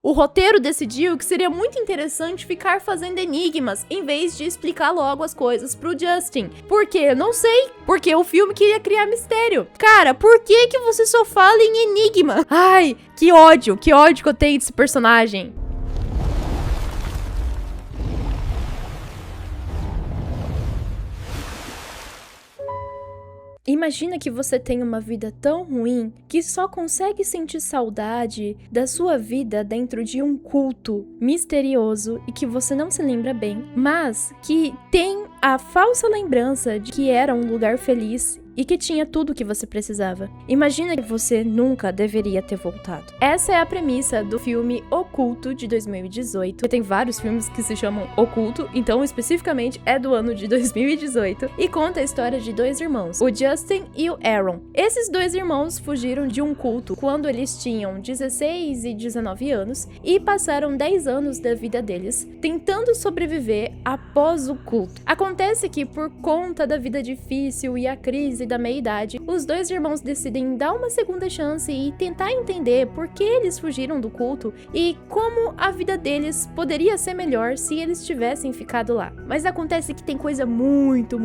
O roteiro decidiu que seria muito interessante ficar fazendo enigmas em vez de explicar logo as coisas pro Justin. Por quê? Não sei. Porque o filme queria criar mistério. Cara, por que você só fala em enigma? Ai, que ódio que eu tenho desse personagem. Imagina que você tem uma vida tão ruim que só consegue sentir saudade da sua vida dentro de um culto misterioso e que você não se lembra bem, mas que tem a falsa lembrança de que era um lugar feliz e que tinha tudo o que você precisava. Imagina que você nunca deveria ter voltado. Essa é a premissa do filme O Culto de 2018. Tem vários filmes que se chamam O Culto, então especificamente é do ano de 2018 e conta a história de dois irmãos, o Justin e o Aaron. Esses dois irmãos fugiram de um culto quando eles tinham 16 e 19 anos e passaram 10 anos da vida deles tentando sobreviver após o culto. Acontece que por conta da vida difícil e a crise da meia-idade, os dois irmãos decidem dar uma segunda chance e tentar entender por que eles fugiram do culto e como a vida deles poderia ser melhor se eles tivessem ficado lá. Mas acontece que tem coisa muito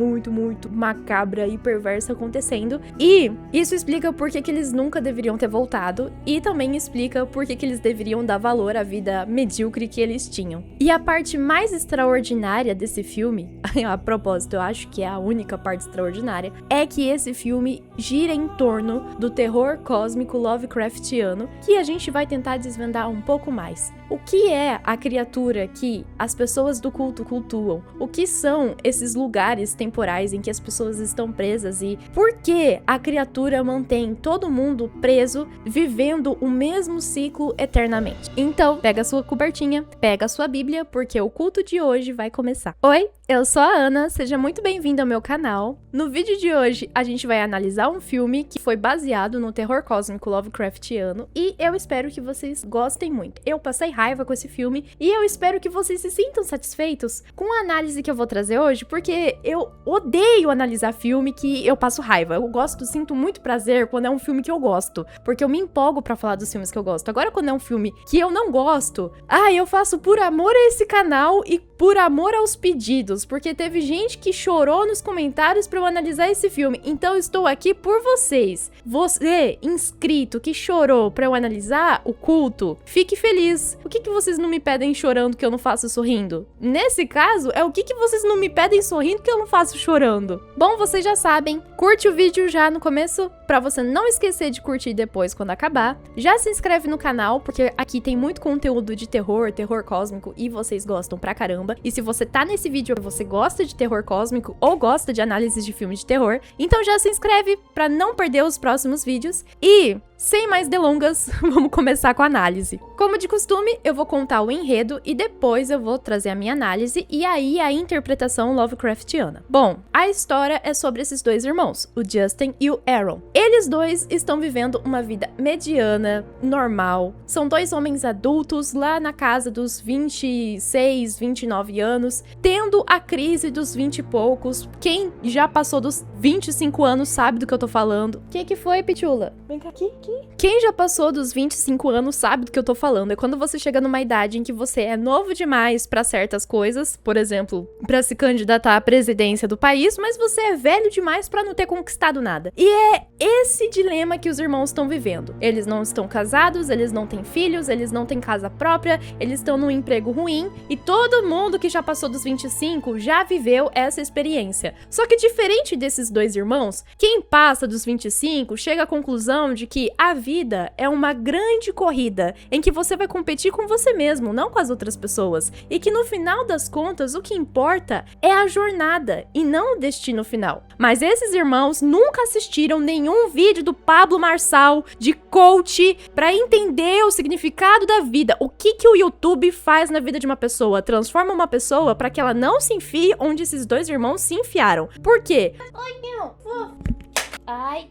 macabra e perversa acontecendo, e isso explica por que eles nunca deveriam ter voltado, e também explica por que eles deveriam dar valor à vida medíocre que eles tinham. E a parte mais extraordinária desse filme, a propósito, eu acho que é a única parte extraordinária, é que esse filme gira em torno do terror cósmico Lovecraftiano, que a gente vai tentar desvendar um pouco mais. O que é a criatura que as pessoas do culto cultuam? O que são esses lugares temporais em que as pessoas estão presas e por que a criatura mantém todo mundo preso, vivendo o mesmo ciclo eternamente? Então, pega a sua cobertinha, pega a sua Bíblia, porque o culto de hoje vai começar. Oi, eu sou a Ana, seja muito bem-vinda ao meu canal. No vídeo de hoje, a gente vai analisar um filme que foi baseado no terror cósmico Lovecraftiano e eu espero que vocês gostem muito. Eu passei raiva com esse filme e eu espero que vocês se sintam satisfeitos com a análise que eu vou trazer hoje, porque eu odeio analisar filme que eu passo raiva. Eu sinto muito prazer quando é um filme que eu gosto, porque eu me empolgo pra falar dos filmes que eu gosto. Agora, quando é um filme que eu não gosto, eu faço por amor a esse canal e por amor aos pedidos, porque teve gente que chorou nos comentários pra eu analisar esse filme, então eu estou aqui por vocês. Você, inscrito, que chorou pra eu analisar o culto, fique feliz. O que vocês não me pedem chorando que eu não faço sorrindo? Nesse caso, é o que vocês não me pedem sorrindo que eu não faço chorando? Bom, vocês já sabem, curte o vídeo já no começo, pra você não esquecer de curtir depois quando acabar. Já se inscreve no canal, porque aqui tem muito conteúdo de terror cósmico, e vocês gostam pra caramba. E se você tá nesse vídeo, você gosta de terror cósmico ou gosta de análises de filme de terror, então já se inscreve pra não perder os próximos vídeos. E, sem mais delongas, vamos começar com a análise. Como de costume, eu vou contar o enredo e depois eu vou trazer a minha análise e aí a interpretação Lovecraftiana. Bom, a história é sobre esses dois irmãos, o Justin e o Aaron. Eles dois estão vivendo uma vida mediana, normal. São dois homens adultos lá na casa dos 26, 29 anos, tendo a crise dos 20 e poucos. Quem já passou dos 25 anos sabe do que eu tô falando. O que foi, Pichula? Vem cá aqui. Quem já passou dos 25 anos sabe do que eu tô falando. É quando você chega numa idade em que você é novo demais pra certas coisas, por exemplo, pra se candidatar à presidência do país, mas você é velho demais pra não ter conquistado nada. E é esse dilema que os irmãos estão vivendo. Eles não estão casados, eles não têm filhos, eles não têm casa própria, eles estão num emprego ruim e todo mundo que já passou dos 25 já viveu essa experiência. Só que diferente desses dois irmãos, quem passa dos 25 chega à conclusão de que a vida é uma grande corrida em que você vai competir com você mesmo, não com as outras pessoas, e que no final das contas o que importa é a jornada e não o destino final. Mas esses irmãos nunca assistiram nenhum vídeo do Pablo Marçal de coach pra entender o significado da vida. O que o YouTube faz na vida de uma pessoa? Transforma uma pessoa pra que ela não se enfie onde esses dois irmãos se enfiaram. Por quê? Ai, não. Ai.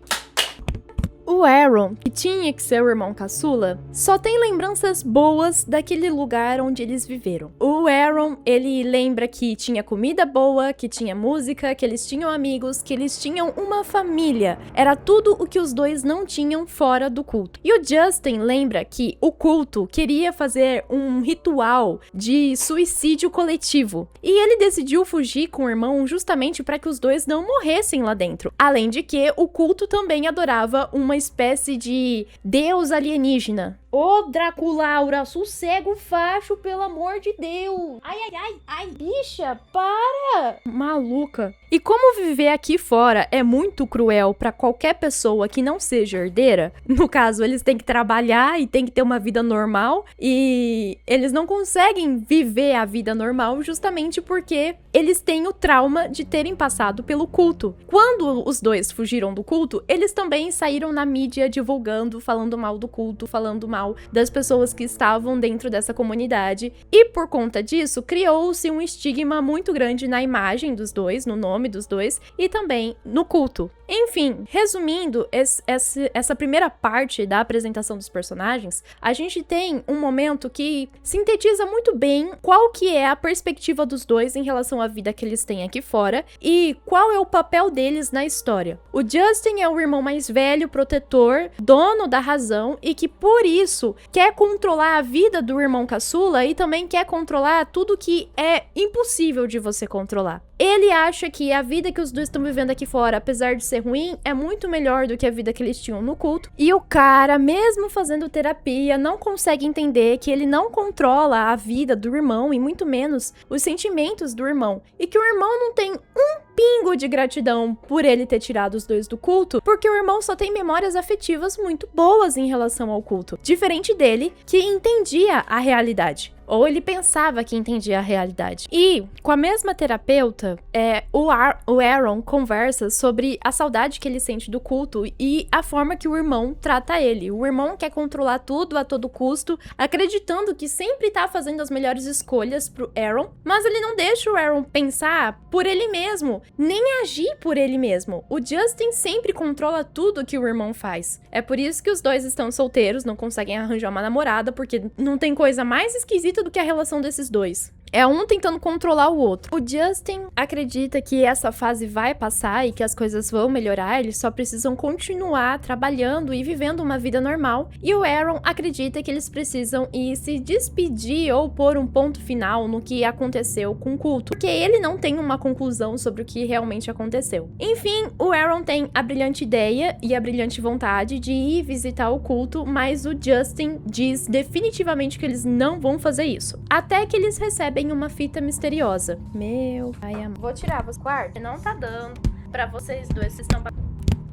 O Aaron, que tinha que ser o irmão caçula, só tem lembranças boas daquele lugar onde eles viveram. O Aaron, ele lembra que tinha comida boa, que tinha música, que eles tinham amigos, que eles tinham uma família. Era tudo o que os dois não tinham fora do culto. E o Justin lembra que o culto queria fazer um ritual de suicídio coletivo. E ele decidiu fugir com o irmão justamente para que os dois não morressem lá dentro. Além de que o culto também adorava uma espécie de deus alienígena. Ô, Draculaura, sossego facho, pelo amor de Deus. Ai, ai, ai, ai, bicha, para. Maluca. E como viver aqui fora é muito cruel pra qualquer pessoa que não seja herdeira, no caso, eles têm que trabalhar e têm que ter uma vida normal, e eles não conseguem viver a vida normal justamente porque eles têm o trauma de terem passado pelo culto. Quando os dois fugiram do culto, eles também saíram na mídia divulgando, falando mal do culto, falando mal das pessoas que estavam dentro dessa comunidade, e por conta disso criou-se um estigma muito grande na imagem dos dois, no nome dos dois e também no culto. Enfim, resumindo essa primeira parte da apresentação dos personagens, a gente tem um momento que sintetiza muito bem qual que é a perspectiva dos dois em relação à vida que eles têm aqui fora e qual é o papel deles na história. O Justin é o irmão mais velho, protetor, dono da razão e que por isso quer controlar a vida do irmão caçula e também quer controlar tudo que é impossível de você controlar. Ele acha que a vida que os dois estão vivendo aqui fora, apesar de ser ruim, é muito melhor do que a vida que eles tinham no culto. E o cara, mesmo fazendo terapia, não consegue entender que ele não controla a vida do irmão e muito menos os sentimentos do irmão. E que o irmão não tem um pingo de gratidão por ele ter tirado os dois do culto, porque o irmão só tem memórias afetivas muito boas em relação ao culto. Diferente dele, que entendia a realidade. Ou ele pensava que entendia a realidade. E, com a mesma terapeuta, o Aaron conversa sobre a saudade que ele sente do culto e a forma que o irmão trata ele. O irmão quer controlar tudo a todo custo, acreditando que sempre tá fazendo as melhores escolhas pro Aaron, mas ele não deixa o Aaron pensar por ele mesmo, nem agir por ele mesmo. O Justin sempre controla tudo que o irmão faz. É por isso que os dois estão solteiros, não conseguem arranjar uma namorada, porque não tem coisa mais esquisita do que a relação desses dois. É um tentando controlar o outro. O Justin acredita que essa fase vai passar e que as coisas vão melhorar, eles só precisam continuar trabalhando e vivendo uma vida normal. E o Aaron acredita que eles precisam ir se despedir ou pôr um ponto final no que aconteceu com o culto, porque ele não tem uma conclusão sobre o que realmente aconteceu. Enfim, o Aaron tem a brilhante ideia e a brilhante vontade de ir visitar o culto, mas o Justin diz definitivamente que eles não vão fazer isso. Até que eles recebem uma fita misteriosa. Meu pai, amor. Vou tirar os quartos. Não tá dando pra vocês dois. Vocês estão...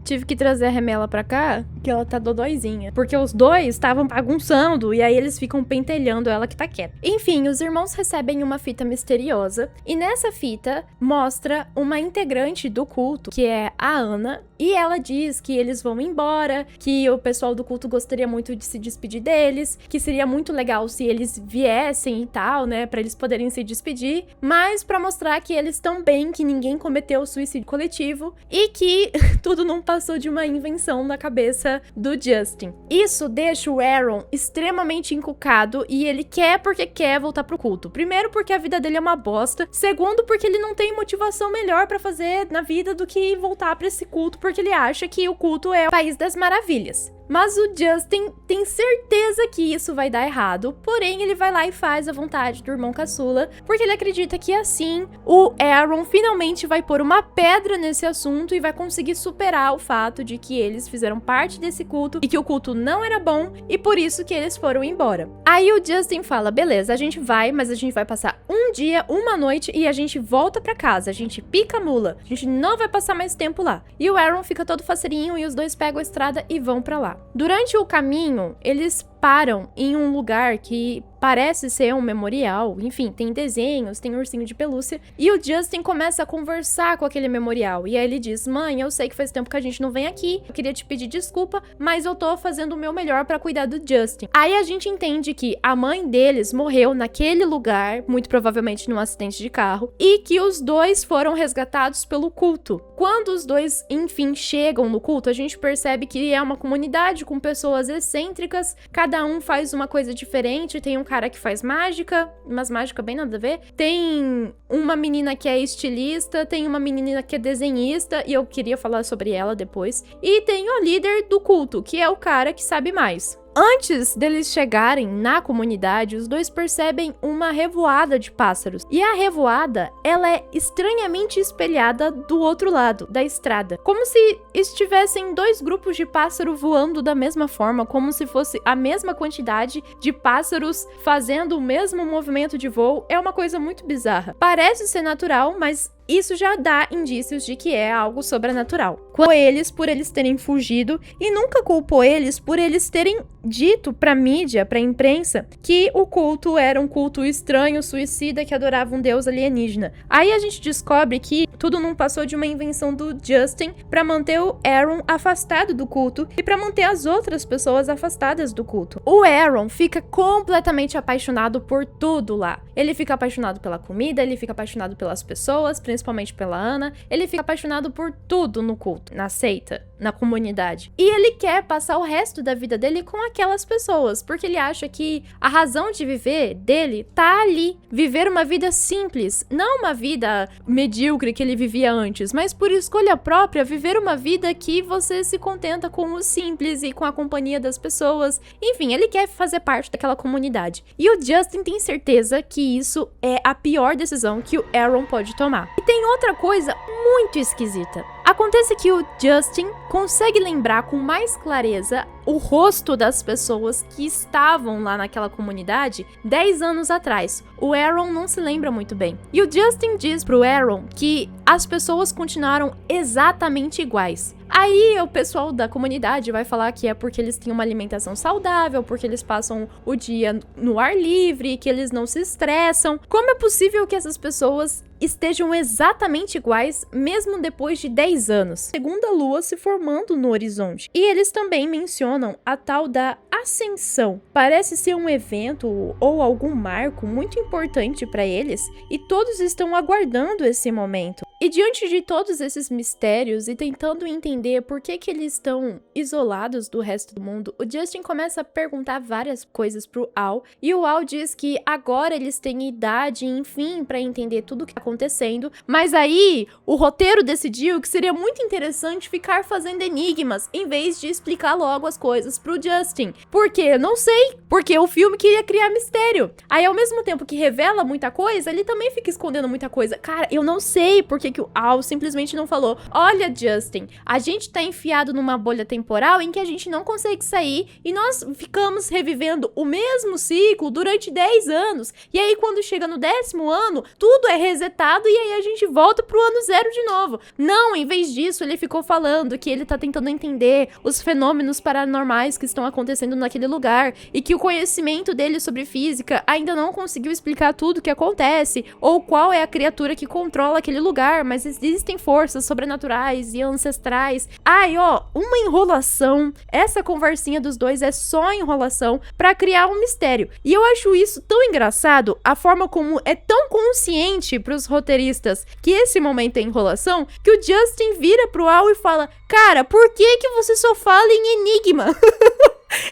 Tive que trazer a Remela pra cá, que ela tá dodóizinha. Porque os dois estavam bagunçando, e aí eles ficam pentelhando ela que tá quieta. Enfim, os irmãos recebem uma fita misteriosa, e nessa fita mostra uma integrante do culto, que é a Ana, e ela diz que eles vão embora, que o pessoal do culto gostaria muito de se despedir deles, que seria muito legal se eles viessem e tal, né, pra eles poderem se despedir, mas pra mostrar que eles estão bem, que ninguém cometeu suicídio coletivo, e que tudo não passou de uma invenção na cabeça do Justin. Isso deixa o Aaron extremamente encucado e ele quer porque quer voltar pro culto. Primeiro porque a vida dele é uma bosta, segundo porque ele não tem motivação melhor pra fazer na vida do que voltar pra esse culto, porque ele acha que o culto é o país das maravilhas. Mas o Justin tem certeza que isso vai dar errado, porém ele vai lá e faz a vontade do irmão caçula, porque ele acredita que assim o Aaron finalmente vai pôr uma pedra nesse assunto e vai conseguir superar o fato de que eles fizeram parte desse culto e que o culto não era bom e por isso que eles foram embora. Aí o Justin fala, beleza, a gente vai, mas a gente vai passar um dia, uma noite e a gente volta pra casa, a gente pica a mula, a gente não vai passar mais tempo lá. E o Aaron fica todo faceirinho e os dois pegam a estrada e vão pra lá. Durante o caminho, eles param em um lugar que parece ser um memorial, enfim, tem desenhos, tem ursinho de pelúcia, e o Justin começa a conversar com aquele memorial, e aí ele diz: mãe, eu sei que faz tempo que a gente não vem aqui, eu queria te pedir desculpa, mas eu tô fazendo o meu melhor pra cuidar do Justin. Aí a gente entende que a mãe deles morreu naquele lugar, muito provavelmente num acidente de carro, e que os dois foram resgatados pelo culto. Quando os dois, enfim, chegam no culto, a gente percebe que é uma comunidade com pessoas excêntricas, cada um faz uma coisa diferente, tem um cara que faz mágica, umas mágicas bem nada a ver, tem uma menina que é estilista, tem uma menina que é desenhista, e eu queria falar sobre ela depois, e tem o líder do culto, que é o cara que sabe mais. Antes deles chegarem na comunidade, os dois percebem uma revoada de pássaros. E a revoada, ela é estranhamente espelhada do outro lado da estrada. Como se estivessem dois grupos de pássaro voando da mesma forma, como se fosse a mesma quantidade de pássaros fazendo o mesmo movimento de voo. É uma coisa muito bizarra. Parece ser natural, mas isso já dá indícios de que é algo sobrenatural. Culpou eles por eles terem fugido e nunca culpou eles por eles terem dito pra mídia, pra imprensa, que o culto era um culto estranho, suicida, que adorava um deus alienígena. Aí a gente descobre que tudo não passou de uma invenção do Justin pra manter o Aaron afastado do culto e pra manter as outras pessoas afastadas do culto. O Aaron fica completamente apaixonado por tudo lá. Ele fica apaixonado pela comida, ele fica apaixonado pelas pessoas, principalmente pela Ana. Ele fica apaixonado por tudo no culto, na seita, na comunidade. E ele quer passar o resto da vida dele com aquelas pessoas, porque ele acha que a razão de viver dele tá ali. Viver uma vida simples, não uma vida medíocre que ele vivia antes, mas por escolha própria, viver uma vida que você se contenta com o simples e com a companhia das pessoas. Enfim, ele quer fazer parte daquela comunidade. E o Justin tem certeza que isso é a pior decisão que o Aaron pode tomar. E tem outra coisa muito esquisita. Acontece que o Justin consegue lembrar com mais clareza o rosto das pessoas que estavam lá naquela comunidade 10 anos atrás. O Aaron não se lembra muito bem. E o Justin diz pro Aaron que as pessoas continuaram exatamente iguais. Aí o pessoal da comunidade vai falar que é porque eles têm uma alimentação saudável, porque eles passam o dia no ar livre, que eles não se estressam. Como é possível que essas pessoas estejam exatamente iguais, mesmo depois de 10 anos? Segunda lua se formando no horizonte. E eles também mencionam a tal da Ascensão. Parece ser um evento ou algum marco muito importante para eles, e todos estão aguardando esse momento. E diante de todos esses mistérios e tentando entender por que eles estão isolados do resto do mundo, o Justin começa a perguntar várias coisas pro Al, e o Al diz que agora eles têm idade, enfim, para entender tudo o que tá acontecendo, mas aí o roteiro decidiu que seria muito interessante ficar fazendo enigmas, em vez de explicar logo as coisas pro Justin. Por quê? Não sei, porque o filme queria criar mistério. Aí ao mesmo tempo que revela muita coisa, ele também fica escondendo muita coisa. Cara, eu não sei por que o Al simplesmente não falou: olha, Justin, a gente tá enfiado numa bolha temporal em que a gente não consegue sair e nós ficamos revivendo o mesmo ciclo durante 10 anos. E aí quando chega no 10º ano, tudo é resetado e aí a gente volta pro ano 0 de novo. Não, em vez disso, ele ficou falando que ele tá tentando entender os fenômenos paranormais que estão acontecendo naquele lugar e que o conhecimento dele sobre física ainda não conseguiu explicar tudo o que acontece ou qual é a criatura que controla aquele lugar, mas existem forças sobrenaturais e ancestrais. Ai, ó, uma enrolação. Essa conversinha dos dois é só enrolação pra criar um mistério. E eu acho isso tão engraçado, a forma como é tão consciente pros roteiristas que esse momento é enrolação, que o Justin vira pro Al e fala: cara, por que você só fala em enigma?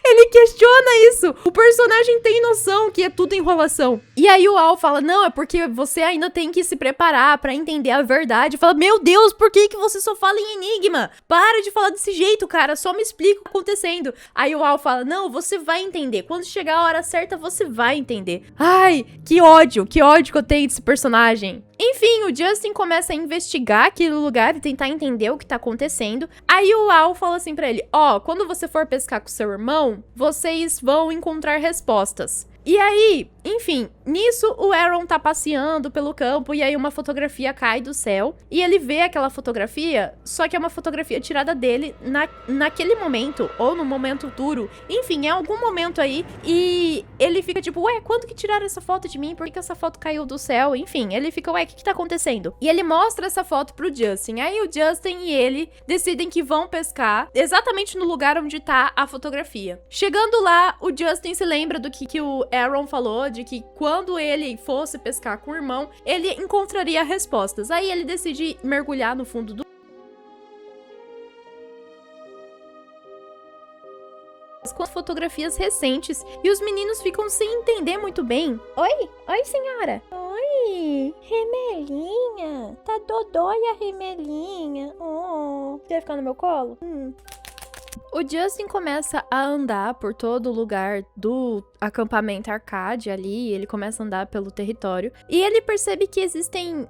Ele questiona isso. O personagem tem noção que é tudo enrolação. E aí o Al fala: não, é porque você ainda tem que se preparar pra entender a verdade. Fala: meu Deus, por que você só fala em enigma? Para de falar desse jeito, cara, só me explica o que tá acontecendo. Aí o Al fala: não, você vai entender. Quando chegar a hora certa, você vai entender. Ai, que ódio que eu tenho desse personagem. Enfim, o Justin começa a investigar aquele lugar e tentar entender o que tá acontecendo. Aí o Al fala assim pra ele: ó, quando você for pescar com seu irmão, vocês vão encontrar respostas. E aí, enfim, Nisso, o Aaron tá passeando pelo campo e aí uma fotografia cai do céu e ele vê aquela fotografia, só que é uma fotografia tirada dele naquele momento, ou no momento futuro, enfim, em algum momento aí, e ele fica tipo, ué, quando que tiraram essa foto de mim? Por que essa foto caiu do céu? Enfim, ele fica, ué, o que tá acontecendo? E ele mostra essa foto pro Justin, aí o Justin e ele decidem que vão pescar exatamente no lugar onde tá a fotografia. Chegando lá, o Justin se lembra do que o Aaron falou, de que quando ele fosse pescar com o irmão, ele encontraria respostas. Aí ele decide mergulhar no fundo do com fotografias recentes e os meninos ficam sem entender muito bem. Oi, senhora. Oi, Remelinha. Tá dodóia, Remelinha. Oh, quer ficar no meu colo? O Justin começa a andar por todo o lugar do acampamento Arcadia ali, ele começa a andar pelo território, e ele percebe que existem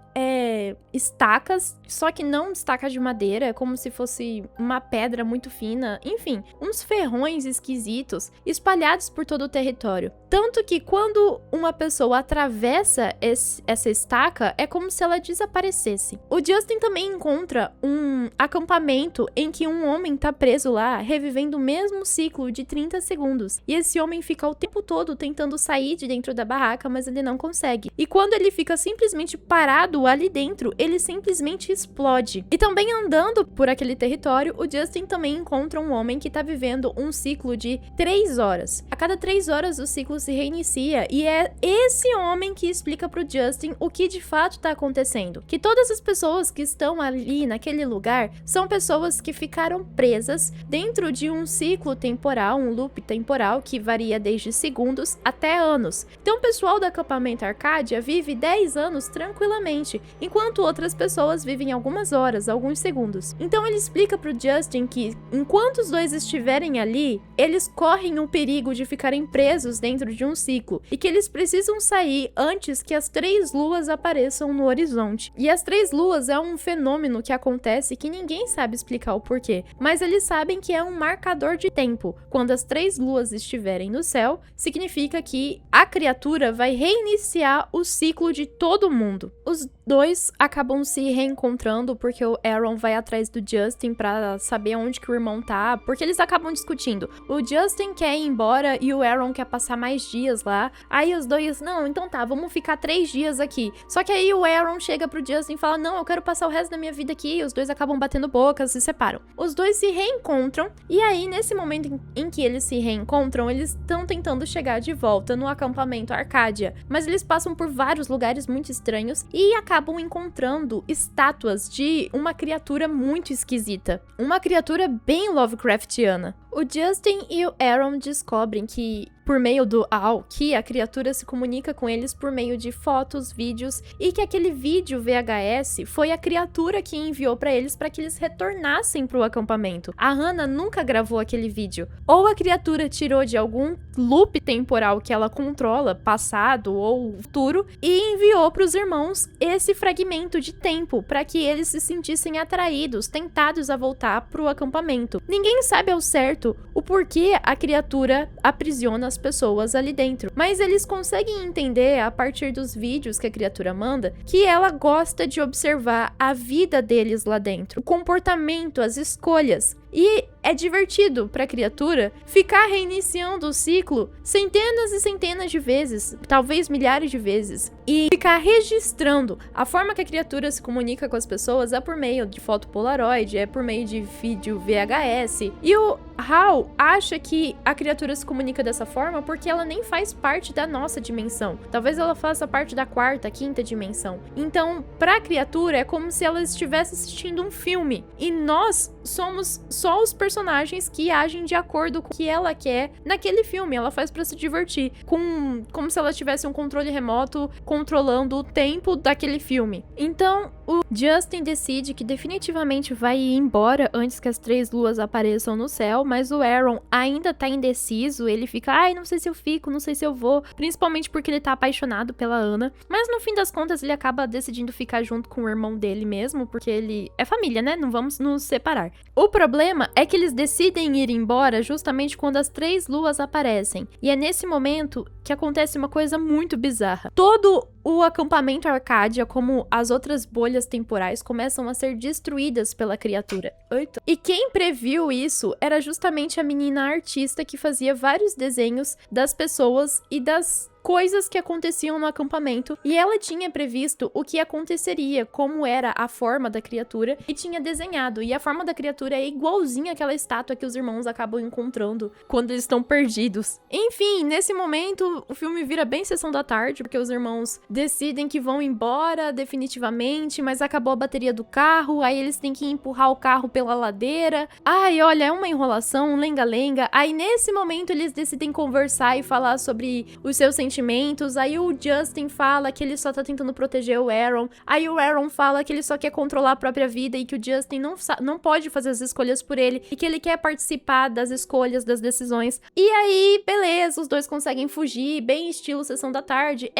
estacas, só que não estacas de madeira, é como se fosse uma pedra muito fina, enfim, uns ferrões esquisitos espalhados por todo o território. Tanto que quando uma pessoa atravessa essa estaca, é como se ela desaparecesse. O Justin também encontra um acampamento em que um homem tá preso lá, revivendo o mesmo ciclo de 30 segundos. E esse homem fica o tempo todo tentando sair de dentro da barraca, mas ele não consegue. E quando ele fica simplesmente parado ali dentro, ele simplesmente explode. E também andando por aquele território, o Justin também encontra um homem que tá vivendo um ciclo de 3 horas. A cada 3 horas o ciclo se reinicia, e é esse homem que explica pro Justin o que de fato tá acontecendo. Que todas as pessoas que estão ali naquele lugar são pessoas que ficaram presas dentro de um ciclo temporal, um loop temporal que varia desde segundos até anos. Então o pessoal do acampamento Arcadia vive 10 anos tranquilamente, enquanto outras pessoas vivem algumas horas, alguns segundos. Então ele explica pro Justin que enquanto os dois estiverem ali, eles correm o perigo de ficarem presos dentro de um ciclo, e que eles precisam sair antes que as 3 luas apareçam no horizonte. E as 3 luas é um fenômeno que acontece que ninguém sabe explicar o porquê, mas eles sabem que é um marcador de tempo. Quando as 3 luas estiverem no céu, significa que a criatura vai reiniciar o ciclo de todo mundo. Os dois acabam se reencontrando porque o Aaron vai atrás do Justin pra saber onde que o irmão tá, porque eles acabam discutindo. O Justin quer ir embora e o Aaron quer passar mais dias lá. Aí os dois, não, então tá, vamos ficar 3 dias aqui. Só que aí o Aaron chega pro Justin e fala, não, eu quero passar o resto da minha vida aqui. E os dois acabam batendo bocas, se separam. Os dois se reencontram, e aí nesse momento em que eles se reencontram, eles estão tentando chegar de volta no acampamento Arcadia, mas eles passam por vários lugares muito estranhos e acabam encontrando estátuas de uma criatura muito esquisita, uma criatura bem Lovecraftiana. O Justin e o Aaron descobrem que, por meio do Al, que a criatura se comunica com eles por meio de fotos, vídeos, e que aquele vídeo VHS foi a criatura que enviou pra eles para que eles retornassem pro acampamento. A Hannah nunca gravou aquele vídeo. Ou a criatura tirou de algum loop temporal que ela controla, passado ou futuro, e enviou pros irmãos esse fragmento de tempo para que eles se sentissem atraídos, tentados a voltar pro acampamento. Ninguém sabe ao certo o porquê a criatura aprisiona as pessoas ali dentro, mas eles conseguem entender a partir dos vídeos que a criatura manda que ela gosta de observar a vida deles lá dentro, o comportamento, as escolhas. E é divertido para a criatura ficar reiniciando o ciclo centenas e centenas de vezes, talvez milhares de vezes, e ficar registrando. A forma que a criatura se comunica com as pessoas é por meio de foto Polaroid, é por meio de vídeo VHS. E o Hal acha que a criatura se comunica dessa forma porque ela nem faz parte da nossa dimensão. Talvez ela faça parte da 4ª, 5ª dimensão. Então, para a criatura é como se ela estivesse assistindo um filme, e nós somos só os personagens que agem de acordo com o que ela quer naquele filme. Ela faz pra se divertir, como se ela tivesse um controle remoto controlando o tempo daquele filme. Então, o Justin decide que definitivamente vai ir embora antes que as 3 luas apareçam no céu, mas o Aaron ainda tá indeciso. Ele fica, ai, não sei se eu fico, não sei se eu vou, principalmente porque ele tá apaixonado pela Hannah, mas no fim das contas ele acaba decidindo ficar junto com o irmão dele mesmo, porque ele é família, né? Não vamos nos separar. O problema problema é que eles decidem ir embora justamente quando as 3 luas aparecem. E é nesse momento que acontece uma coisa muito bizarra. Todo o acampamento Arcádia, como as outras bolhas temporais, começam a ser destruídas pela criatura. Eita. E quem previu isso era justamente a menina artista que fazia vários desenhos das pessoas e das coisas que aconteciam no acampamento, e ela tinha previsto o que aconteceria, como era a forma da criatura, e tinha desenhado, e a forma da criatura é igualzinha àquela estátua que os irmãos acabam encontrando quando eles estão perdidos. Enfim, nesse momento, o filme vira bem sessão da tarde, porque os irmãos decidem que vão embora definitivamente, mas acabou a bateria do carro, aí eles têm que empurrar o carro pela ladeira. Ai, olha, é uma enrolação, um lenga-lenga. Aí nesse momento eles decidem conversar e falar sobre os seus sentimentos. Aí o Justin fala que ele só tá tentando proteger o Aaron. Aí o Aaron fala que ele só quer controlar a própria vida e que o Justin não pode fazer as escolhas por ele e que ele quer participar das escolhas, das decisões. E aí, beleza, os dois conseguem fugir, bem estilo Sessão da Tarde.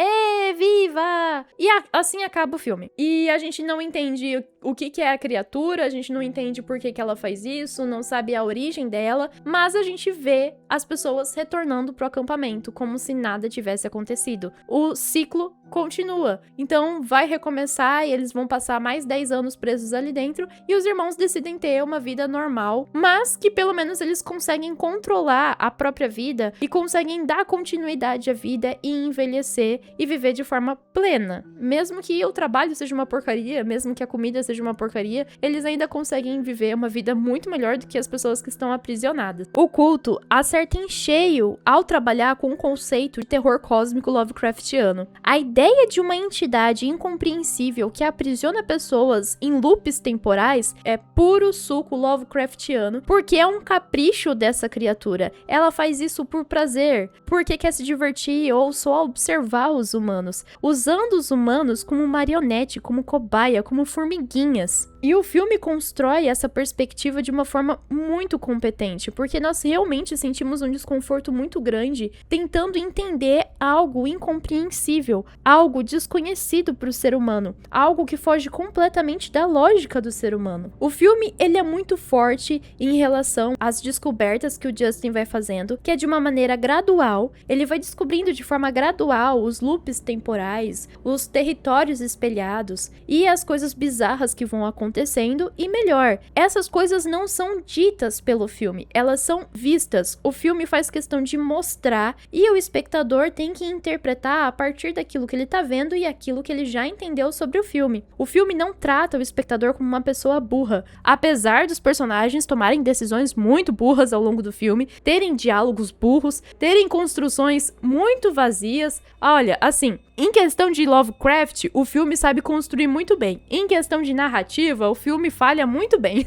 Viva! E assim acaba o filme. E a gente não entende o que é a criatura, a gente não entende por que ela faz isso, não sabe a origem dela, mas a gente vê as pessoas retornando pro acampamento, como se nada tivesse acontecido. O ciclo continua. Então vai recomeçar e eles vão passar mais 10 anos presos ali dentro e os irmãos decidem ter uma vida normal, mas que pelo menos eles conseguem controlar a própria vida e conseguem dar continuidade à vida e envelhecer e viver de forma plena. Mesmo que o trabalho seja uma porcaria, mesmo que a comida seja uma porcaria, eles ainda conseguem viver uma vida muito melhor do que as pessoas que estão aprisionadas. O culto acerta em cheio ao trabalhar com o conceito de terror cósmico Lovecraftiano. A ideia de uma entidade incompreensível que aprisiona pessoas em loops temporais é puro suco Lovecraftiano, porque é um capricho dessa criatura. Ela faz isso por prazer, porque quer se divertir ou só observar os humanos, usando os humanos como marionete, como cobaia, como formiguinhas. E o filme constrói essa perspectiva de uma forma muito competente, porque nós realmente sentimos um desconforto muito grande tentando entender algo incompreensível, algo desconhecido para o ser humano, algo que foge completamente da lógica do ser humano. O filme, ele é muito forte em relação às descobertas que o Justin vai fazendo, que é de uma maneira gradual, ele vai descobrindo de forma gradual os loops temporais, os territórios espelhados e as coisas bizarras que vão acontecendo, e melhor, essas coisas não são ditas pelo filme, elas são vistas. O filme faz questão de mostrar e o espectador tem que interpretar a partir daquilo que ele tá vendo e aquilo que ele já entendeu sobre o filme. O filme não trata o espectador como uma pessoa burra, apesar dos personagens tomarem decisões muito burras ao longo do filme, terem diálogos burros, terem construções muito vazias. Olha, assim, em questão de Lovecraft, o filme sabe construir muito bem. Em questão de narrativa, o filme falha muito bem.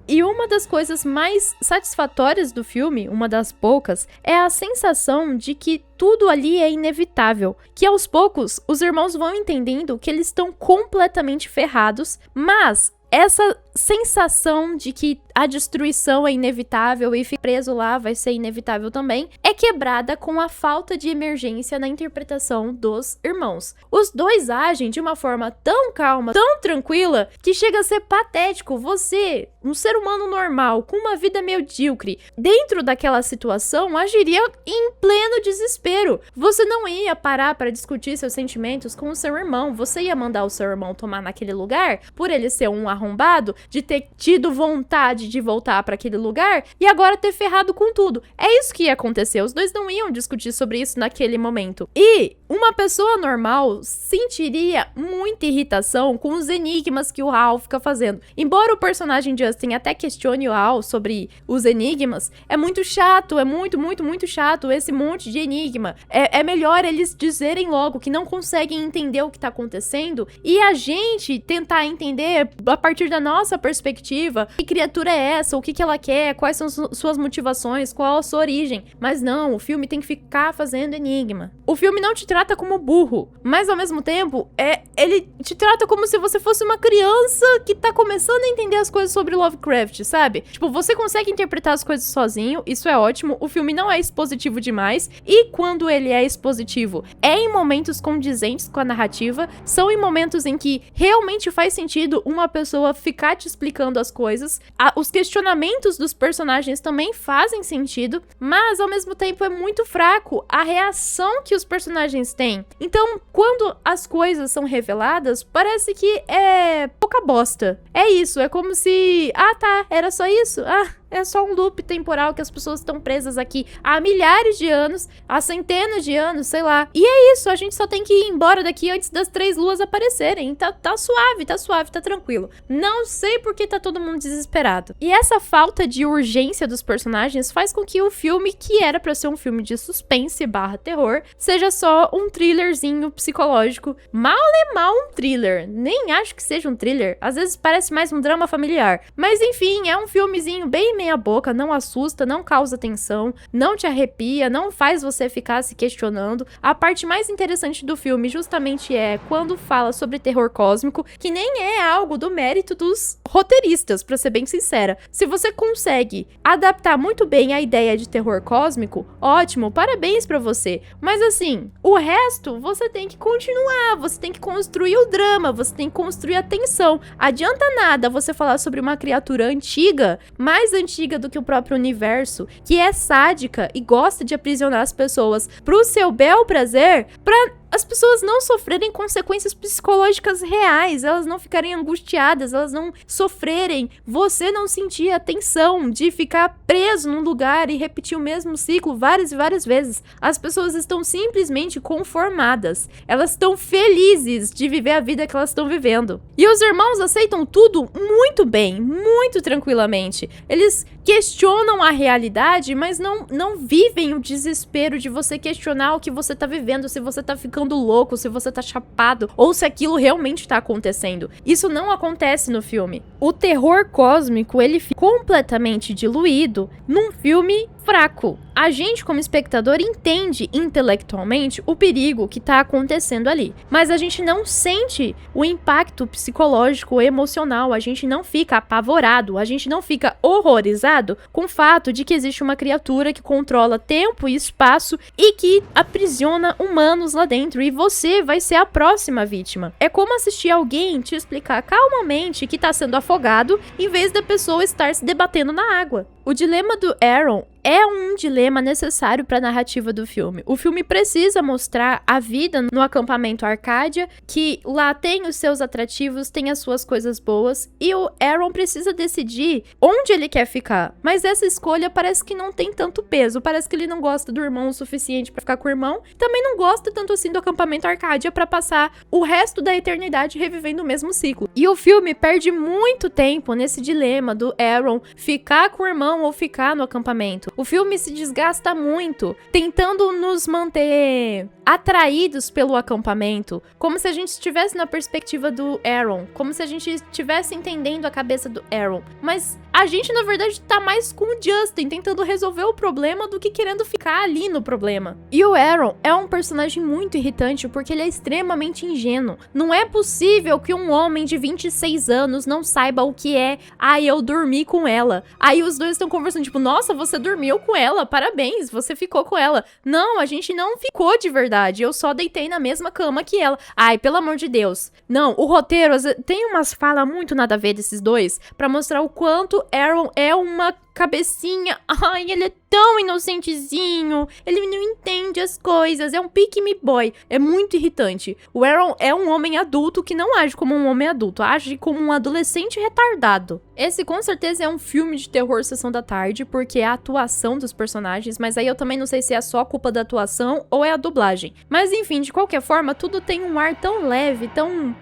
E uma das coisas mais satisfatórias do filme, uma das poucas, é a sensação de que tudo ali é inevitável. Que aos poucos, os irmãos vão entendendo que eles estão completamente ferrados, mas essa sensação de que a destruição é inevitável e ficar preso lá vai ser inevitável também, é quebrada com a falta de emergência na interpretação dos irmãos. Os dois agem de uma forma tão calma, tão tranquila, que chega a ser patético. Você, um ser humano normal, com uma vida medíocre, dentro daquela situação, agiria em pleno desespero. Você não ia parar para discutir seus sentimentos com o seu irmão, você ia mandar o seu irmão tomar naquele lugar, por ele ser um arrombado, de ter tido vontade de voltar para aquele lugar e agora ter ferrado com tudo. É isso que ia acontecer. Os dois não iam discutir sobre isso naquele momento. E uma pessoa normal sentiria muita irritação com os enigmas que o Hal fica fazendo. Embora o personagem Justin até questione o Hal sobre os enigmas, é muito chato, é muito chato esse monte de enigma. É melhor eles dizerem logo que não conseguem entender o que tá acontecendo e a gente tentar entender a partir da nossa perspectiva que criatura é essa, o que ela quer, quais são suas motivações, qual a sua origem. Mas não, o filme tem que ficar fazendo enigma. O filme não te trata como burro, mas ao mesmo tempo, ele te trata como se você fosse uma criança que tá começando a entender as coisas sobre Lovecraft, sabe? Tipo, você consegue interpretar as coisas sozinho, isso é ótimo, o filme não é expositivo demais, e quando ele é expositivo, é em momentos condizentes com a narrativa, são em momentos em que realmente faz sentido uma pessoa ficar te explicando as coisas, os questionamentos dos personagens também fazem sentido, mas ao mesmo tempo é muito fraco a reação que os personagens têm. Então, quando as coisas são reveladas, parece que é pouca bosta. É isso, é como se... Ah, tá, era só isso? Ah, é só um loop temporal que as pessoas estão presas aqui há milhares de anos, há centenas de anos, sei lá. E é isso, a gente só tem que ir embora daqui antes das 3 luas aparecerem. Tá suave, tá tranquilo. Não sei por que tá todo mundo desesperado. E essa falta de urgência dos personagens faz com que o filme, que era pra ser um filme de suspense / terror, seja só um thrillerzinho psicológico. Mal é mal um thriller. Nem acho que seja um thriller. Às vezes parece mais um drama familiar. Mas enfim, é um filmezinho bem meia boca, não assusta, não causa tensão, não te arrepia, não faz você ficar se questionando. A parte mais interessante do filme justamente é quando fala sobre terror cósmico, que nem é algo do mérito dos roteiristas, pra ser bem sincera. Se você consegue adaptar muito bem a ideia de terror cósmico, ótimo, parabéns pra você. Mas assim, o resto você tem que continuar, você tem que construir o drama, você tem que construir a tensão. Adianta nada você falar sobre uma criatura antiga, mais antiga do que o próprio universo, que é sádica e gosta de aprisionar as pessoas pro seu bel prazer, pra as pessoas não sofrerem consequências psicológicas reais, elas não ficarem angustiadas, elas não sofrerem, você não sentir a tensão de ficar preso num lugar e repetir o mesmo ciclo várias e várias vezes. As pessoas estão simplesmente conformadas, elas estão felizes de viver a vida que elas estão vivendo. E os irmãos aceitam tudo muito bem, muito tranquilamente. Eles questionam a realidade, mas não vivem o desespero de você questionar o que você tá vivendo, se você tá ficando louco, se você tá chapado, ou se aquilo realmente tá acontecendo. Isso não acontece no filme. O terror cósmico, ele fica completamente diluído num filme fraco. A gente, como espectador, entende intelectualmente o perigo que tá acontecendo ali, mas a gente não sente o impacto psicológico, emocional, a gente não fica apavorado, a gente não fica horrorizado com o fato de que existe uma criatura que controla tempo e espaço e que aprisiona humanos lá dentro, e você vai ser a próxima vítima. É como assistir alguém te explicar calmamente que tá sendo afogado, em vez da pessoa estar se debatendo na água. O dilema do Aaron é um dilema necessário para a narrativa do filme. O filme precisa mostrar a vida no acampamento Arcádia, que lá tem os seus atrativos, tem as suas coisas boas, e o Aaron precisa decidir onde ele quer ficar. Mas essa escolha parece que não tem tanto peso, parece que ele não gosta do irmão o suficiente para ficar com o irmão, também não gosta tanto assim do acampamento Arcádia para passar o resto da eternidade revivendo o mesmo ciclo. E o filme perde muito tempo nesse dilema do Aaron ficar com o irmão ou ficar no acampamento. O filme se desgasta muito, tentando nos manter atraídos pelo acampamento, como se a gente estivesse na perspectiva do Aaron, como se a gente estivesse entendendo a cabeça do Aaron. Mas a gente, na verdade, tá mais com o Justin, tentando resolver o problema do que querendo ficar ali no problema. E o Aaron é um personagem muito irritante porque ele é extremamente ingênuo. Não é possível que um homem de 26 anos não saiba o que é eu dormi com ela. Aí os dois estão conversando, tipo, nossa, você dormiu com ela, parabéns, você ficou com ela. Não, a gente não ficou de verdade, eu só deitei na mesma cama que ela. Ai, pelo amor de Deus. Não, o roteiro tem umas falas muito nada a ver desses dois, pra mostrar o quanto Aaron é uma cabecinha. Ai, ele é tão inocentezinho, ele não entende as coisas, é um pick me boy, é muito irritante. O Aaron é um homem adulto que não age como um homem adulto, age como um adolescente retardado. Esse com certeza é um filme de terror sessão da tarde, porque é a atuação dos personagens, mas aí eu também não sei se é só culpa da atuação ou é a dublagem. Mas enfim, de qualquer forma, tudo tem um ar tão leve, tão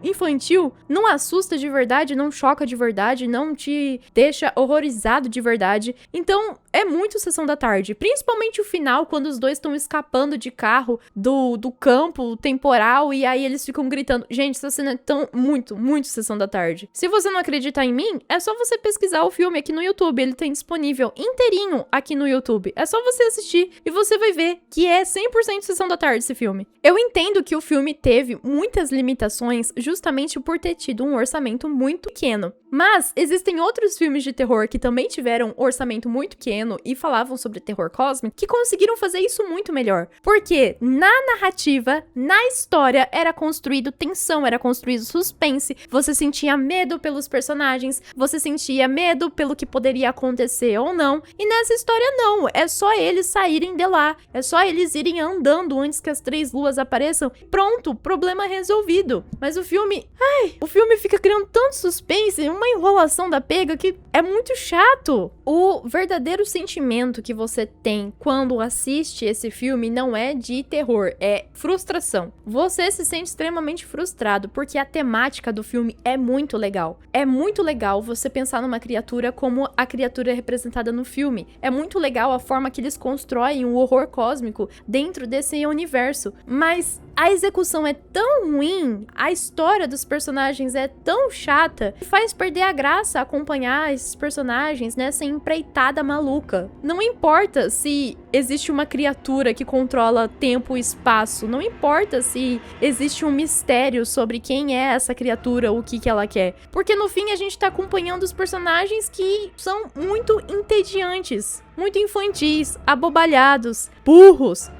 infantil, não assusta de verdade, não choca de verdade, não te deixa horrorizado de verdade. Então, é muito sessão da tarde, principalmente o final, quando os dois estão escapando de carro do campo temporal, e aí eles ficam gritando. Gente, essa cena é tão muito sessão da tarde. Se você não acredita em mim, é só você pesquisar o filme aqui no YouTube, ele tem disponível inteirinho aqui no YouTube. É só você assistir e você vai ver que é 100% sessão da tarde esse filme. Eu entendo que o filme teve muitas limitações justamente por ter tido um orçamento muito pequeno, mas existem outros filmes de terror que também tiveram orçamento muito pequeno e falavam sobre terror cósmico, que conseguiram fazer isso muito melhor. Porque na narrativa, na história, era construído tensão, era construído suspense, você sentia medo pelos personagens, você sentia medo pelo que poderia acontecer ou não, e nessa história não, é só eles saírem de lá, é só eles irem andando antes que as 3 luas apareçam, pronto, problema resolvido. Mas o filme fica criando tanto suspense, uma enrolação da pega que é muito chato. O verdadeiro sentimento que você tem quando assiste esse filme não é de terror, é frustração. Você se sente extremamente frustrado, porque a temática do filme é muito legal. É muito legal você pensar numa criatura como a criatura representada no filme. É muito legal a forma que eles constroem o horror cósmico dentro desse universo. Mas a execução é tão ruim, a história dos personagens é tão chata, que faz perder a graça acompanhar esses personagens nessa empreitada maluca. Não importa se existe uma criatura que controla tempo e espaço, não importa se existe um mistério sobre quem é essa criatura, o que ela quer, porque no fim a gente tá acompanhando os personagens que são muito entediantes, muito infantis, abobalhados, burros.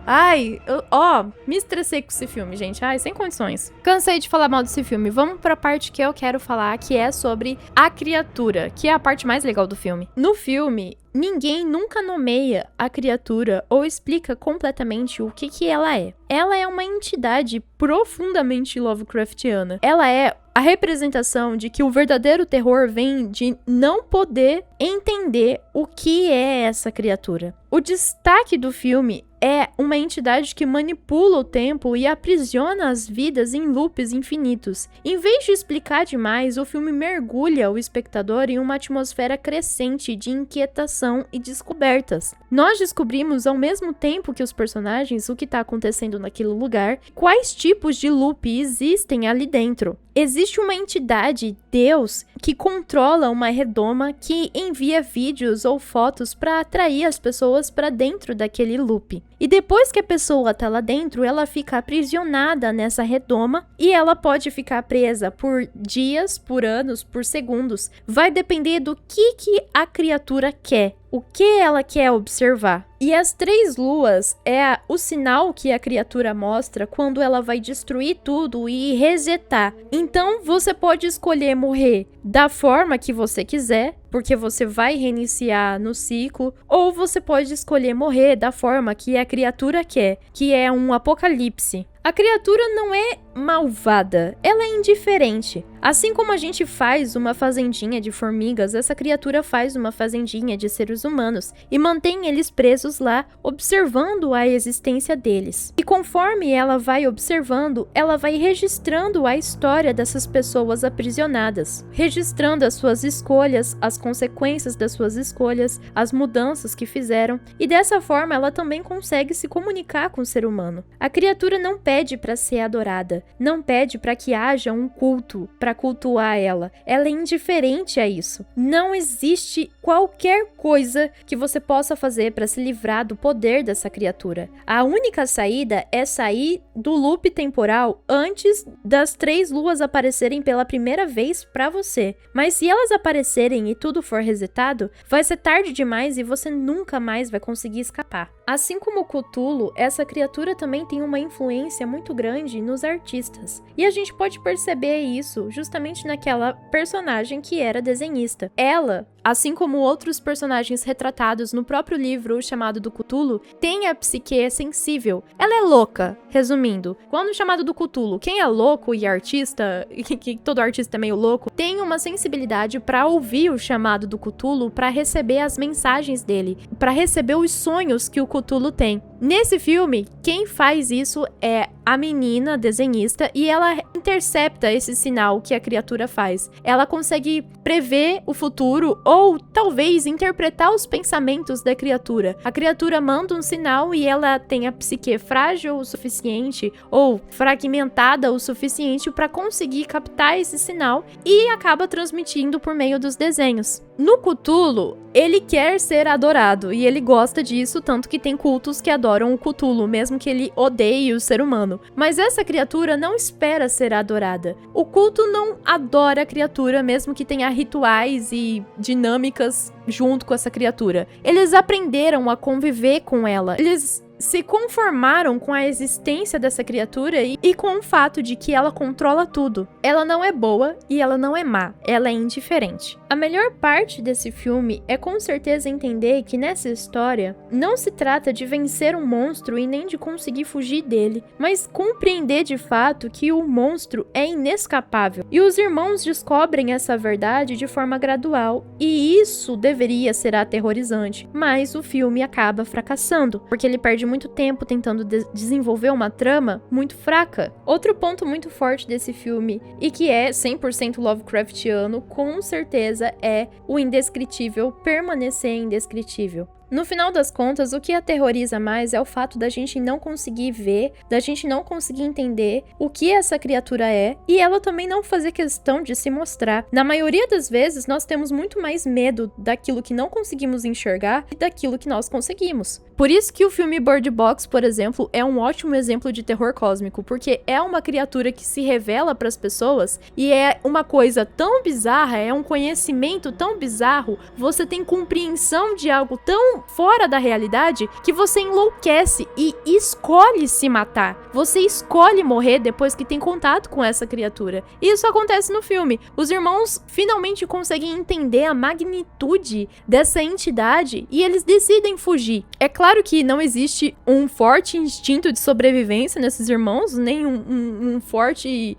Me estressei com esse filme, gente. Sem condições. Cansei de falar mal desse filme. Vamos pra parte que eu quero falar, que é sobre a criatura, que é a parte mais legal do filme. No filme, ninguém nunca nomeia a criatura ou explica completamente o que ela é. Ela é uma entidade profundamente Lovecraftiana. Ela é a representação de que o verdadeiro terror vem de não poder entender o que é essa criatura. O destaque do filme é uma entidade que manipula o tempo e aprisiona as vidas em loops infinitos. Em vez de explicar demais, o filme mergulha o espectador em uma atmosfera crescente de inquietação e descobertas. Nós descobrimos ao mesmo tempo que os personagens o que está acontecendo naquele lugar, quais tipos de loop existem ali dentro. Existe uma entidade, Deus, que controla uma redoma que envia vídeos ou fotos para atrair as pessoas para dentro daquele loop. E depois que a pessoa tá lá dentro, ela fica aprisionada nessa redoma e ela pode ficar presa por dias, por anos, por segundos. Vai depender do que a criatura quer. O que ela quer observar. E as 3 luas é o sinal que a criatura mostra quando ela vai destruir tudo e resetar. Então você pode escolher morrer da forma que você quiser, porque você vai reiniciar no ciclo, ou você pode escolher morrer da forma que a criatura quer, que é um apocalipse. A criatura não é malvada, ela é indiferente. Assim como a gente faz uma fazendinha de formigas, essa criatura faz uma fazendinha de seres humanos e mantém eles presos lá, observando a existência deles. E conforme ela vai observando, ela vai registrando a história dessas pessoas aprisionadas, registrando as suas escolhas, as consequências das suas escolhas, as mudanças que fizeram, e dessa forma ela também consegue se comunicar com o ser humano. A criatura não pede para ser adorada, não pede para que haja um culto, para cultuar ela. Ela é indiferente a isso. Não existe qualquer coisa que você possa fazer para se livrar do poder dessa criatura. A única saída é sair do loop temporal antes das 3 luas aparecerem pela primeira vez para você. Mas se elas aparecerem e tudo for resetado, vai ser tarde demais e você nunca mais vai conseguir escapar. Assim como o Cthulhu, essa criatura também tem uma influência muito grande nos artistas. E a gente pode perceber isso justamente naquela personagem que era desenhista. Ela, assim como outros personagens retratados no próprio livro O Chamado do Cthulhu, tem a psique sensível. Ela é louca, resumindo. Quando o Chamado do Cthulhu, quem é louco e artista, que todo artista é meio louco, tem uma sensibilidade para ouvir o chamado do Cthulhu, para receber as mensagens dele, para receber os sonhos que o Cthulhu tem. Nesse filme, quem faz isso é a menina desenhista e ela intercepta esse sinal que a criatura faz. Ela consegue prever o futuro ou talvez interpretar os pensamentos da criatura. A criatura manda um sinal e ela tem a psique frágil o suficiente ou fragmentada o suficiente para conseguir captar esse sinal e acaba transmitindo por meio dos desenhos. No Cthulhu, ele quer ser adorado e ele gosta disso, tanto que tem cultos que adoram o Cthulhu, mesmo que ele odeie o ser humano. Mas essa criatura não espera ser adorada. O culto não adora a criatura, mesmo que tenha rituais e de dinâmicas junto com essa criatura. Eles aprenderam a conviver com ela. Eles se conformaram com a existência dessa criatura e com o fato de que ela controla tudo. Ela não é boa e ela não é má, ela é indiferente. A melhor parte desse filme é com certeza entender que nessa história não se trata de vencer um monstro e nem de conseguir fugir dele, mas compreender de fato que o monstro é inescapável. E os irmãos descobrem essa verdade de forma gradual, e isso deveria ser aterrorizante, mas o filme acaba fracassando, porque ele perde muito tempo tentando desenvolver uma trama muito fraca. Outro ponto muito forte desse filme, e que é 100% Lovecraftiano, com certeza é o indescritível permanecer indescritível. No final das contas, o que aterroriza mais é o fato da gente não conseguir ver, da gente não conseguir entender o que essa criatura é, e ela também não fazer questão de se mostrar. Na maioria das vezes, nós temos muito mais medo daquilo que não conseguimos enxergar e daquilo que nós conseguimos. Por isso que o filme Bird Box, por exemplo, é um ótimo exemplo de terror cósmico, porque é uma criatura que se revela para as pessoas e é uma coisa tão bizarra, é um conhecimento tão bizarro, você tem compreensão de algo tão fora da realidade que você enlouquece e escolhe se matar. Você escolhe morrer depois que tem contato com essa criatura. E isso acontece no filme. Os irmãos finalmente conseguem entender a magnitude dessa entidade e eles decidem fugir. É claro que não existe um forte instinto de sobrevivência nesses irmãos, nem um forte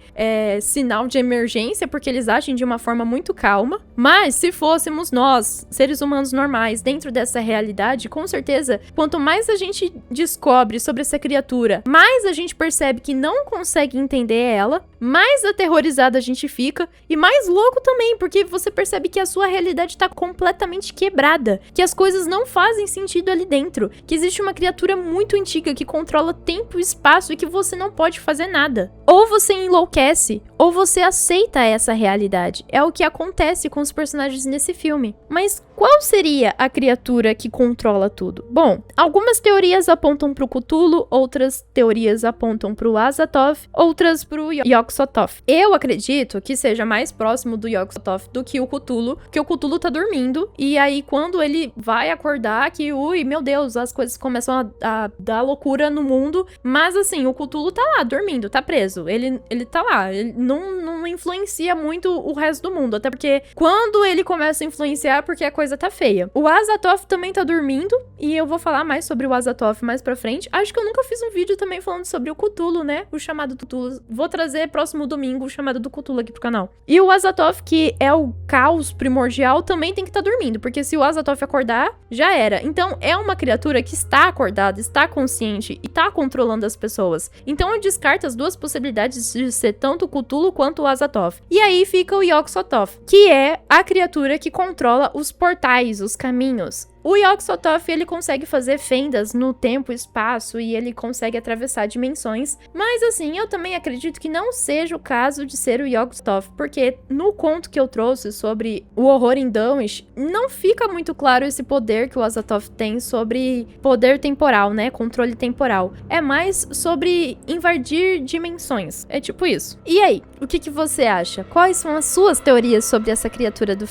sinal de emergência, porque eles agem de uma forma muito calma. Mas se fôssemos nós, seres humanos normais, dentro dessa realidade, com certeza, quanto mais a gente descobre sobre essa criatura, mais a gente percebe que não consegue entender ela, mais aterrorizada a gente fica e mais louco também, porque você percebe que a sua realidade tá completamente quebrada, que as coisas não fazem sentido ali dentro, que existe uma criatura muito antiga que controla tempo e espaço e que você não pode fazer nada. Ou você enlouquece, ou você aceita essa realidade. É o que acontece com os personagens nesse filme. Mas qual seria a criatura que controla tudo? Bom, algumas teorias apontam pro Cthulhu, outras teorias apontam pro Azathoth, outras pro Yog-Sothoth. Eu acredito que seja mais próximo do Yog-Sothoth do que o Cthulhu, que o Cthulhu tá dormindo, e aí quando ele vai acordar, que, ui, meu Deus, as coisas começam a dar loucura no mundo, mas assim, o Cthulhu tá lá, dormindo, tá preso, ele tá lá, ele não influencia muito o resto do mundo, até porque quando ele começa a influenciar, porque a coisa tá feia. O Azathoth também tá dormindo, e eu vou falar mais sobre o Azathoth mais pra frente. Acho que eu nunca fiz um vídeo também falando sobre o Cthulhu, né? O chamado Cthulhu. Vou trazer próximo domingo o chamado do Cthulhu aqui pro canal. E o Azathoth, que é o caos primordial, também tem que estar dormindo, porque se o Azathoth acordar, já era. Então, é uma criatura que está acordada, está consciente e tá controlando as pessoas. Então, eu descarto as duas possibilidades de ser tanto o Cthulhu quanto o Azathoth. E aí fica o Yog-Sothoth, que é a criatura que controla os portais, os caminhos. O Yog-Sothoth, ele consegue fazer fendas no tempo e espaço e ele consegue atravessar dimensões, mas assim, eu também acredito que não seja o caso de ser o Yog-Sothoth, porque no conto que eu trouxe sobre o horror em Dunwich, não fica muito claro esse poder que o Azathoth tem sobre poder temporal, né, controle temporal. É mais sobre invadir dimensões, é tipo isso. E aí, o que você acha? Quais são as suas teorias sobre essa criatura do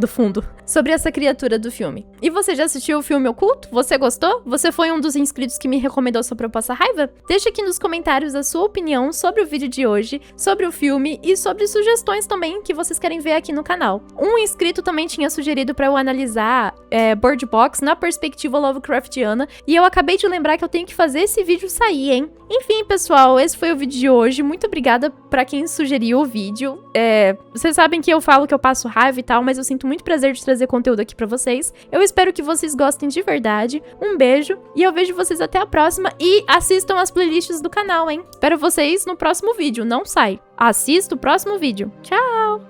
fundo? Sobre essa criatura do filme? E você já assistiu o filme Oculto? Você gostou? Você foi um dos inscritos que me recomendou sobre Eu Passar Raiva? Deixa aqui nos comentários a sua opinião sobre o vídeo de hoje, sobre o filme e sobre sugestões também que vocês querem ver aqui no canal. Um inscrito também tinha sugerido pra eu analisar Bird Box na perspectiva Lovecraftiana e eu acabei de lembrar que eu tenho que fazer esse vídeo sair, hein? Enfim, pessoal, esse foi o vídeo de hoje. Muito obrigada pra quem sugeriu o vídeo. Vocês sabem que eu falo que eu passo raiva e tal, mas eu sinto muito prazer de trazer conteúdo aqui pra vocês. Eu espero que vocês gostem de verdade. Um beijo e eu vejo vocês até a próxima e assistam as playlists do canal, hein? Espero vocês no próximo vídeo, não sai. Assista o próximo vídeo. Tchau!